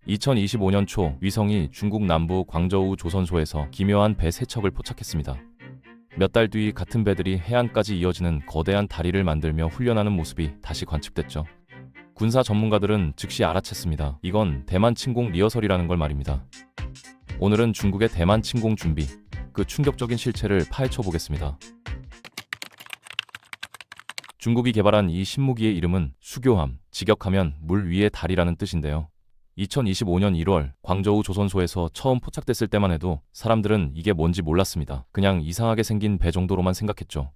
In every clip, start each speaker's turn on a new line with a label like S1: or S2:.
S1: 2025년 초 위성이 중국 남부 광저우 조선소에서 기묘한 배 3척을 포착했습니다. 몇 달 뒤 같은 배들이 해안까지 이어지는 거대한 다리를 만들며 훈련하는 모습이 다시 관측됐죠. 군사 전문가들은 즉시 알아챘습니다. 이건 대만 침공 리허설이라는 걸 말입니다. 오늘은 중국의 대만 침공 준비, 그 충격적인 실체를 파헤쳐 보겠습니다. 중국이 개발한 이 신무기의 이름은 수교함, 직역하면 물 위의 달이라는 뜻인데요. 2025년 1월 광저우 조선소에서 처음 포착됐을 때만 해도 사람들은 이게 뭔지 몰랐습니다. 그냥 이상하게 생긴 배 정도로만 생각했죠.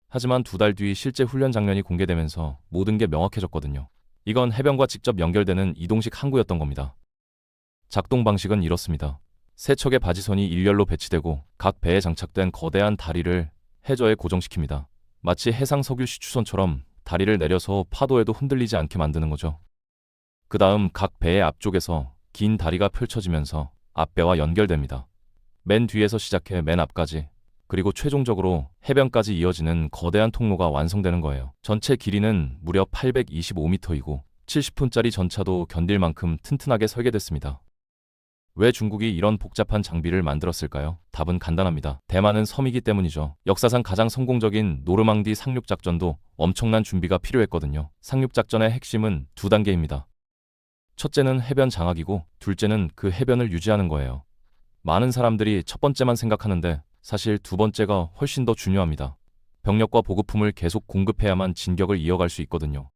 S1: 하지만 2달 뒤 실제 훈련 장면이 공개되면서 모든 게 명확해졌거든요. 이건 해변과 직접 연결되는 이동식 항구였던 겁니다. 작동 방식은 이렇습니다. 3척의 바지선이 일렬로 배치되고 각 배에 장착된 거대한 다리를 해저에 고정시킵니다. 마치 해상 석유 시추선처럼 다리를 내려서 파도에도 흔들리지 않게 만드는 거죠. 그 다음 각 배의 앞쪽에서 긴 다리가 펼쳐지면서 앞배와 연결됩니다. 맨 뒤에서 시작해 맨 앞까지, 그리고 최종적으로 해변까지 이어지는 거대한 통로가 완성되는 거예요. 전체 길이는 무려 825m이고 70톤짜리 전차도 견딜 만큼 튼튼하게 설계됐습니다. 왜 중국이 이런 복잡한 장비를 만들었을까요? 답은 간단합니다. 대만은 섬이기 때문이죠. 역사상 가장 성공적인 노르망디 상륙작전도 엄청난 준비가 필요했거든요. 상륙작전의 핵심은 2단계입니다. 첫째는 해변 장악이고 둘째는 그 해변을 유지하는 거예요. 많은 사람들이 첫 번째만 생각하는데 사실 2번째가 훨씬 더 중요합니다. 병력과 보급품을 계속 공급해야만 진격을 이어갈 수 있거든요.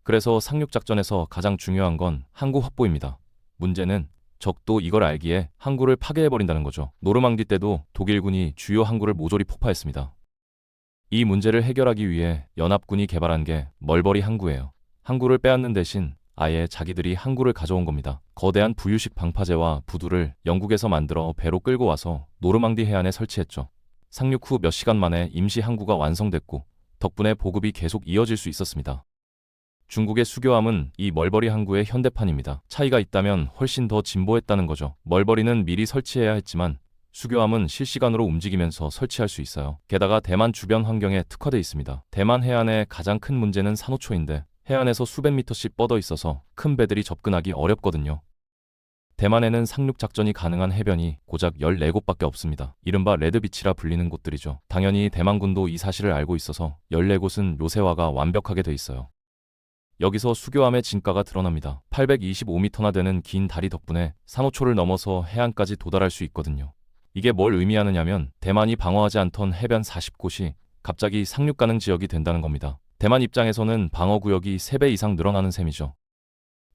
S1: 그래서 상륙작전에서 가장 중요한 건 항구 확보입니다. 문제는 적도 이걸 알기에 항구를 파괴해버린다는 거죠. 노르망디 때도 독일군이 주요 항구를 모조리 폭파했습니다. 이 문제를 해결하기 위해 연합군이 개발한 게 멀버리 항구예요. 항구를 빼앗는 대신 아예 자기들이 항구를 가져온 겁니다. 거대한 부유식 방파제와 부두를 영국에서 만들어 배로 끌고 와서 노르망디 해안에 설치했죠. 상륙 후 몇 시간 만에 임시 항구가 완성됐고 덕분에 보급이 계속 이어질 수 있었습니다. 중국의 수교함은 이 멀버리 항구의 현대판입니다. 차이가 있다면 훨씬 더 진보했다는 거죠. 멀버리는 미리 설치해야 했지만 수교함은 실시간으로 움직이면서 설치할 수 있어요. 게다가 대만 주변 환경에 특화되어 있습니다. 대만 해안의 가장 큰 문제는 산호초인데 해안에서 수백 미터씩 뻗어 있어서 큰 배들이 접근하기 어렵거든요. 대만에는 상륙작전이 가능한 해변이 고작 14곳밖에 없습니다. 이른바 레드비치라 불리는 곳들이죠. 당연히 대만군도 이 사실을 알고 있어서 14곳은 요새화가 완벽하게 돼 있어요. 여기서 수교함의 진가가 드러납니다. 825m나 되는 긴 다리 덕분에 산호초를 넘어서 해안까지 도달할 수 있거든요. 이게 뭘 의미하느냐면 대만이 방어하지 않던 해변 40곳이 갑자기 상륙 가능 지역이 된다는 겁니다. 대만 입장에서는 방어구역이 3배 이상 늘어나는 셈이죠.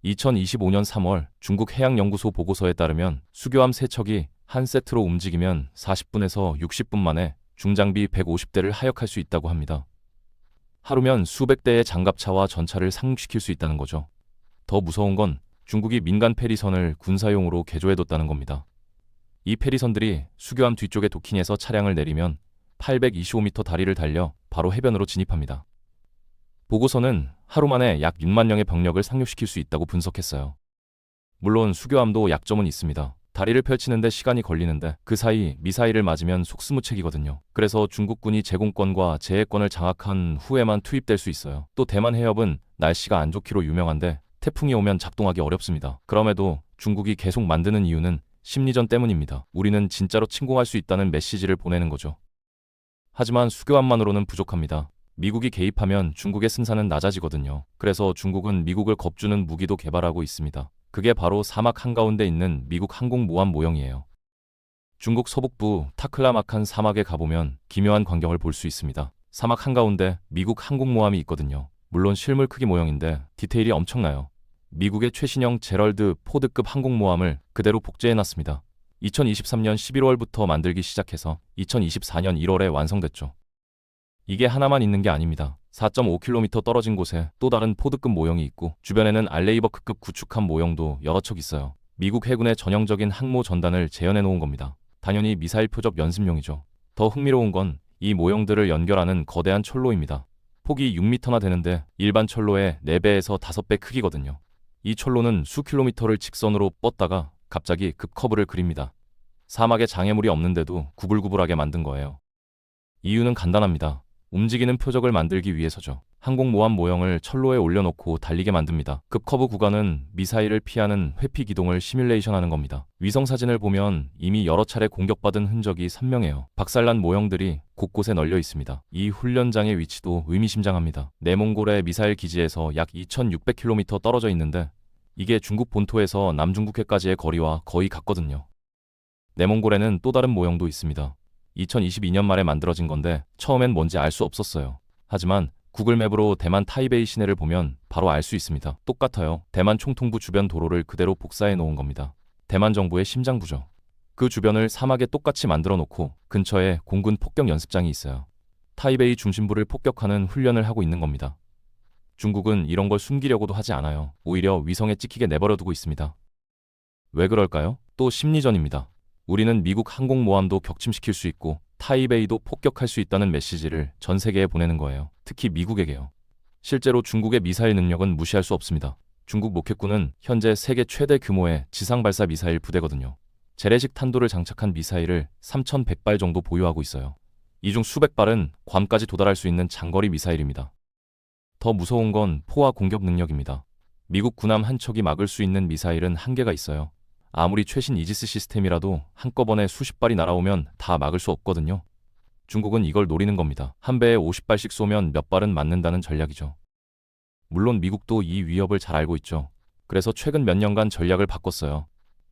S1: 2025년 3월 중국 해양연구소 보고서에 따르면 수교함 3척이 한 세트로 움직이면 40분에서 60분 만에 중장비 150대를 하역할 수 있다고 합니다. 하루면 수백 대의 장갑차와 전차를 상륙시킬 수 있다는 거죠. 더 무서운 건 중국이 민간 페리선을 군사용으로 개조해뒀다는 겁니다. 이 페리선들이 수교함 뒤쪽에 도킹해서 차량을 내리면 825m 다리를 달려 바로 해변으로 진입합니다. 보고서는 하루 만에 약 6만 명의 병력을 상륙시킬 수 있다고 분석했어요. 물론 수교함도 약점은 있습니다. 다리를 펼치는데 시간이 걸리는데 그 사이 미사일을 맞으면 속수무책이거든요. 그래서 중국군이 제공권과 제해권을 장악한 후에만 투입될 수 있어요. 또 대만 해협은 날씨가 안 좋기로 유명한데 태풍이 오면 작동하기 어렵습니다. 그럼에도 중국이 계속 만드는 이유는 심리전 때문입니다. 우리는 진짜로 침공할 수 있다는 메시지를 보내는 거죠. 하지만 수교함만으로는 부족합니다. 미국이 개입하면 중국의 승산은 낮아지거든요. 그래서 중국은 미국을 겁주는 무기도 개발하고 있습니다. 그게 바로 사막 한가운데 있는 미국 항공모함 모형이에요. 중국 서북부 타클라마칸 사막에 가보면 기묘한 광경을 볼 수 있습니다. 사막 한가운데 미국 항공모함이 있거든요. 물론 실물 크기 모형인데 디테일이 엄청나요. 미국의 최신형 제럴드 포드급 항공모함을 그대로 복제해놨습니다. 2023년 11월부터 만들기 시작해서 2024년 1월에 완성됐죠. 이게 하나만 있는 게 아닙니다. 4.5km 떨어진 곳에 또 다른 포드급 모형이 있고 주변에는 알레이버크급 구축함 모형도 여러 척 있어요. 미국 해군의 전형적인 항모 전단을 재현해 놓은 겁니다. 당연히 미사일 표적 연습용이죠. 더 흥미로운 건 이 모형들을 연결하는 거대한 철로입니다. 폭이 6m나 되는데 일반 철로의 4배에서 5배 크기거든요. 이 철로는 수 킬로미터를 직선으로 뻗다가 갑자기 급커브를 그립니다. 사막에 장애물이 없는데도 구불구불하게 만든 거예요. 이유는 간단합니다. 움직이는 표적을 만들기 위해서죠. 항공모함 모형을 철로에 올려놓고 달리게 만듭니다. 급커브 구간은 미사일을 피하는 회피 기동을 시뮬레이션하는 겁니다. 위성 사진을 보면 이미 여러 차례 공격받은 흔적이 선명해요. 박살난 모형들이 곳곳에 널려 있습니다. 이 훈련장의 위치도 의미심장합니다. 내몽골의 미사일 기지에서 약 2600km 떨어져 있는데 이게 중국 본토에서 남중국해까지의 거리와 거의 같거든요. 내몽골에는 또 다른 모형도 있습니다. 2022년 말에 만들어진 건데 처음엔 뭔지 알 수 없었어요. 하지만 구글맵으로 대만 타이베이 시내를 보면 바로 알 수 있습니다. 똑같아요. 대만 총통부 주변 도로를 그대로 복사해 놓은 겁니다. 대만 정부의 심장부죠. 그 주변을 사막에 똑같이 만들어 놓고 근처에 공군 폭격 연습장이 있어요. 타이베이 중심부를 폭격하는 훈련을 하고 있는 겁니다. 중국은 이런 걸 숨기려고도 하지 않아요. 오히려 위성에 찍히게 내버려두고 있습니다. 왜 그럴까요? 또 심리전입니다. 우리는 미국 항공모함도 격침시킬 수 있고 타이베이도 폭격할 수 있다는 메시지를 전 세계에 보내는 거예요. 특히 미국에게요. 실제로 중국의 미사일 능력은 무시할 수 없습니다. 중국 로켓군은 현재 세계 최대 규모의 지상발사 미사일 부대거든요. 재래식 탄도를 장착한 미사일을 3,100발 정도 보유하고 있어요. 이 중 수백 발은 괌까지 도달할 수 있는 장거리 미사일입니다. 더 무서운 건 포화 공격 능력입니다. 미국 군함 한 척이 막을 수 있는 미사일은 한계가 있어요. 아무리 최신 이지스 시스템이라도 한꺼번에 수십 발이 날아오면 다 막을 수 없거든요. 중국은 이걸 노리는 겁니다. 한 배에 50발씩 쏘면 몇 발은 맞는다는 전략이죠. 물론 미국도 이 위협을 잘 알고 있죠. 그래서 최근 몇 년간 전략을 바꿨어요.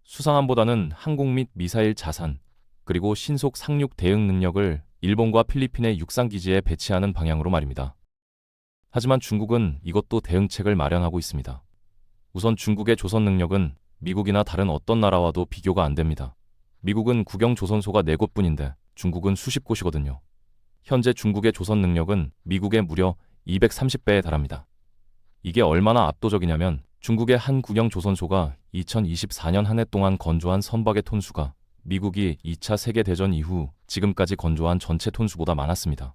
S1: 수상함보다는 항공 및 미사일 자산, 그리고 신속 상륙 대응 능력을 일본과 필리핀의 육상기지에 배치하는 방향으로 말입니다. 하지만 중국은 이것도 대응책을 마련하고 있습니다. 우선 중국의 조선 능력은 미국이나 다른 어떤 나라와도 비교가 안 됩니다. 미국은 국영 조선소가 4곳뿐인데 중국은 수십 곳이거든요. 현재 중국의 조선 능력은 미국의 무려 230배에 달합니다. 이게 얼마나 압도적이냐면 중국의 한 국영 조선소가 2024년 한 해 동안 건조한 선박의 톤수가 미국이 2차 세계대전 이후 지금까지 건조한 전체 톤수보다 많았습니다.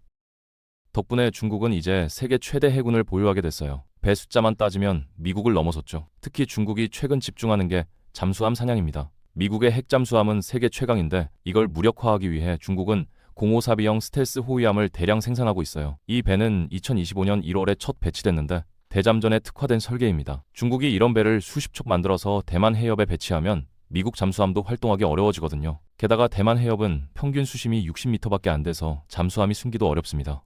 S1: 덕분에 중국은 이제 세계 최대 해군을 보유하게 됐어요. 배 숫자만 따지면 미국을 넘어섰죠. 특히 중국이 최근 집중하는 게 잠수함 사냥입니다. 미국의 핵잠수함은 세계 최강인데 이걸 무력화하기 위해 중국은 054B형 스텔스 호위함을 대량 생산하고 있어요. 이 배는 2025년 1월에 첫 배치됐는데 대잠전에 특화된 설계입니다. 중국이 이런 배를 수십 척 만들어서 대만 해협에 배치하면 미국 잠수함도 활동하기 어려워지거든요. 게다가 대만 해협은 평균 수심이 60m밖에 안 돼서 잠수함이 숨기도 어렵습니다.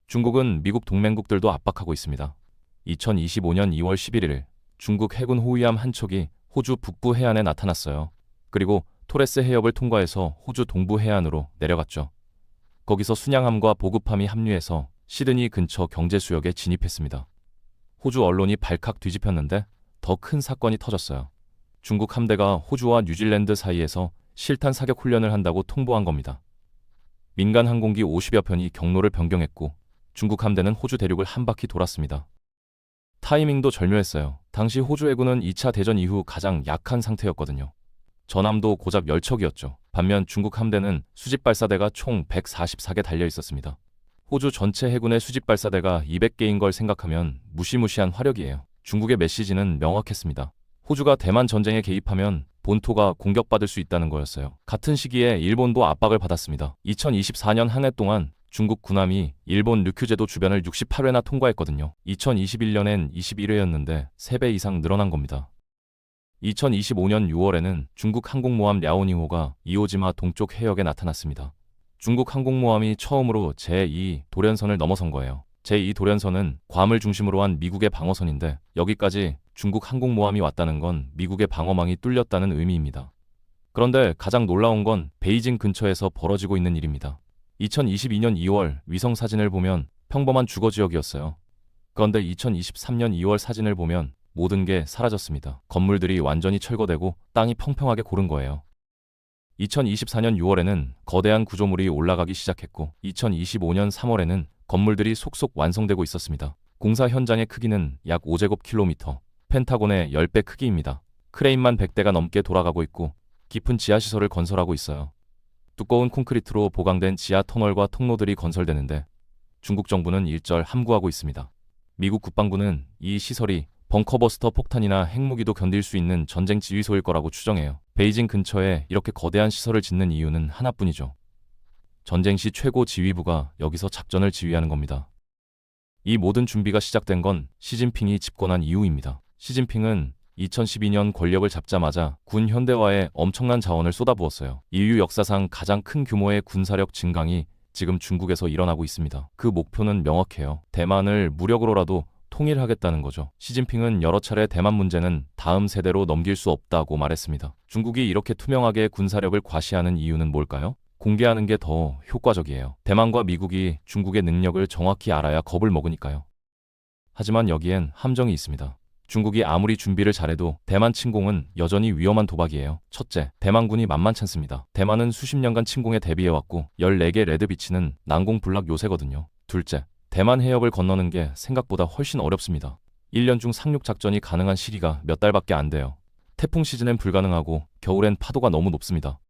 S1: 중국은 미국 동맹국들도 압박하고 있습니다. 2025년 2월 11일 중국 해군 호위함 한 척이 호주 북부 해안에 나타났어요. 그리고 토레스 해협을 통과해서 호주 동부 해안으로 내려갔죠. 거기서 순양함과 보급함이 합류해서 시드니 근처 경제수역에 진입했습니다. 호주 언론이 발칵 뒤집혔는데 더 큰 사건이 터졌어요. 중국 함대가 호주와 뉴질랜드 사이에서 실탄 사격 훈련을 한다고 통보한 겁니다. 민간 항공기 50여 편이 경로를 변경했고 중국 함대는 호주 대륙을 한 바퀴 돌았습니다. 타이밍도 절묘했어요. 당시 호주 해군은 2차 대전 이후 가장 약한 상태였거든요. 전함도 고작 10척이었죠. 반면 중국 함대는 수집발사대가 총 144개 달려 있었습니다. 호주 전체 해군의 수집발사대가 200개인 걸 생각하면 무시무시한 화력이에요. 중국의 메시지는 명확했습니다. 호주가 대만 전쟁에 개입하면 본토가 공격받을 수 있다는 거였어요. 같은 시기에 일본도 압박을 받았습니다. 2024년 한 해 동안 중국 군함이 일본 류큐제도 주변을 68회나 통과했거든요. 2021년엔 21회였는데 3배 이상 늘어난 겁니다. 2025년 6월에는 중국 항공모함 랴오닝호가 이오지마 동쪽 해역에 나타났습니다. 중국 항공모함이 처음으로 제2 도련선을 넘어선 거예요. 제2 도련선은 괌을 중심으로 한 미국의 방어선인데 여기까지 중국 항공모함이 왔다는 건 미국의 방어망이 뚫렸다는 의미입니다. 그런데 가장 놀라운 건 베이징 근처에서 벌어지고 있는 일입니다. 2022년 2월 위성 사진을 보면 평범한 주거지역이었어요. 그런데 2023년 2월 사진을 보면 모든 게 사라졌습니다. 건물들이 완전히 철거되고 땅이 평평하게 고른 거예요. 2024년 6월에는 거대한 구조물이 올라가기 시작했고 2025년 3월에는 건물들이 속속 완성되고 있었습니다. 공사 현장의 크기는 약 5제곱킬로미터, 펜타곤의 10배 크기입니다. 크레인만 100대가 넘게 돌아가고 있고 깊은 지하시설을 건설하고 있어요. 두꺼운 콘크리트로 보강된 지하 터널과 통로들이 건설되는데 중국 정부는 일절 함구하고 있습니다. 미국 국방부는 이 시설이 벙커버스터 폭탄이나 핵무기도 견딜 수 있는 전쟁 지휘소일 거라고 추정해요. 베이징 근처에 이렇게 거대한 시설을 짓는 이유는 하나뿐이죠. 전쟁 시 최고 지휘부가 여기서 작전을 지휘하는 겁니다. 이 모든 준비가 시작된 건 시진핑이 집권한 이후입니다. 시진핑은 2012년 권력을 잡자마자 군 현대화에 엄청난 자원을 쏟아부었어요. 인류 역사상 가장 큰 규모의 군사력 증강이 지금 중국에서 일어나고 있습니다. 그 목표는 명확해요. 대만을 무력으로라도 통일하겠다는 거죠. 시진핑은 여러 차례 대만 문제는 다음 세대로 넘길 수 없다고 말했습니다. 중국이 이렇게 투명하게 군사력을 과시하는 이유는 뭘까요? 공개하는 게 더 효과적이에요. 대만과 미국이 중국의 능력을 정확히 알아야 겁을 먹으니까요. 하지만 여기엔 함정이 있습니다. 중국이 아무리 준비를 잘해도 대만 침공은 여전히 위험한 도박이에요. 첫째, 대만군이 만만찮습니다. 대만은 수십 년간 침공에 대비해왔고 14개 레드비치는 난공불락 요새거든요. 둘째, 대만 해협을 건너는 게 생각보다 훨씬 어렵습니다. 1년 중 상륙작전이 가능한 시기가 몇 달밖에 안 돼요. 태풍 시즌엔 불가능하고 겨울엔 파도가 너무 높습니다.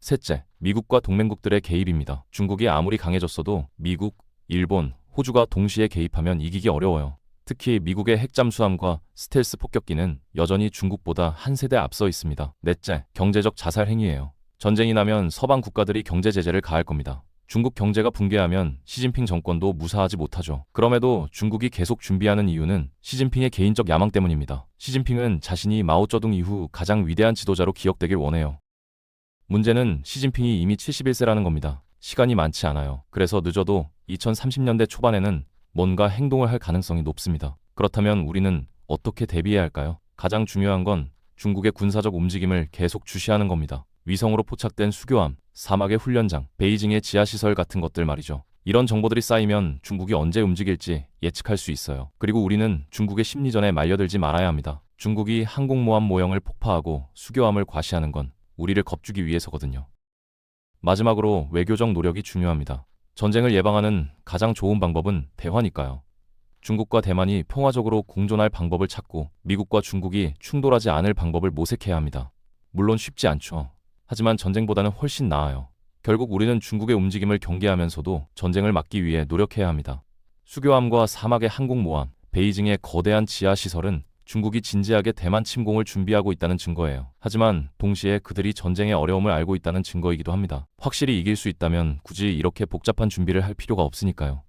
S1: 셋째, 미국과 동맹국들의 개입입니다. 중국이 아무리 강해졌어도 미국, 일본, 호주가 동시에 개입하면 이기기 어려워요. 특히 미국의 핵잠수함과 스텔스 폭격기는 여전히 중국보다 한 세대 앞서 있습니다. 넷째, 경제적 자살 행위예요. 전쟁이 나면 서방 국가들이 경제 제재를 가할 겁니다. 중국 경제가 붕괴하면 시진핑 정권도 무사하지 못하죠. 그럼에도 중국이 계속 준비하는 이유는 시진핑의 개인적 야망 때문입니다. 시진핑은 자신이 마오쩌둥 이후 가장 위대한 지도자로 기억되길 원해요. 문제는 시진핑이 이미 71세라는 겁니다. 시간이 많지 않아요. 그래서 늦어도 2030년대 초반에는 뭔가 행동을 할 가능성이 높습니다. 그렇다면 우리는 어떻게 대비해야 할까요? 가장 중요한 건 중국의 군사적 움직임을 계속 주시하는 겁니다. 위성으로 포착된 수교함, 사막의 훈련장, 베이징의 지하시설 같은 것들 말이죠. 이런 정보들이 쌓이면 중국이 언제 움직일지 예측할 수 있어요. 그리고 우리는 중국의 심리전에 말려들지 말아야 합니다. 중국이 항공모함 모형을 폭파하고 수교함을 과시하는 건 우리를 겁주기 위해서거든요. 마지막으로 외교적 노력이 중요합니다. 전쟁을 예방하는 가장 좋은 방법은 대화니까요. 중국과 대만이 평화적으로 공존할 방법을 찾고 미국과 중국이 충돌하지 않을 방법을 모색해야 합니다. 물론 쉽지 않죠. 하지만 전쟁보다는 훨씬 나아요. 결국 우리는 중국의 움직임을 경계하면서도 전쟁을 막기 위해 노력해야 합니다. 수교함과 사막의 항공모함, 베이징의 거대한 지하시설은 중국이 진지하게 대만 침공을 준비하고 있다는 증거예요. 하지만 동시에 그들이 전쟁의 어려움을 알고 있다는 증거이기도 합니다. 확실히 이길 수 있다면 굳이 이렇게 복잡한 준비를 할 필요가 없으니까요.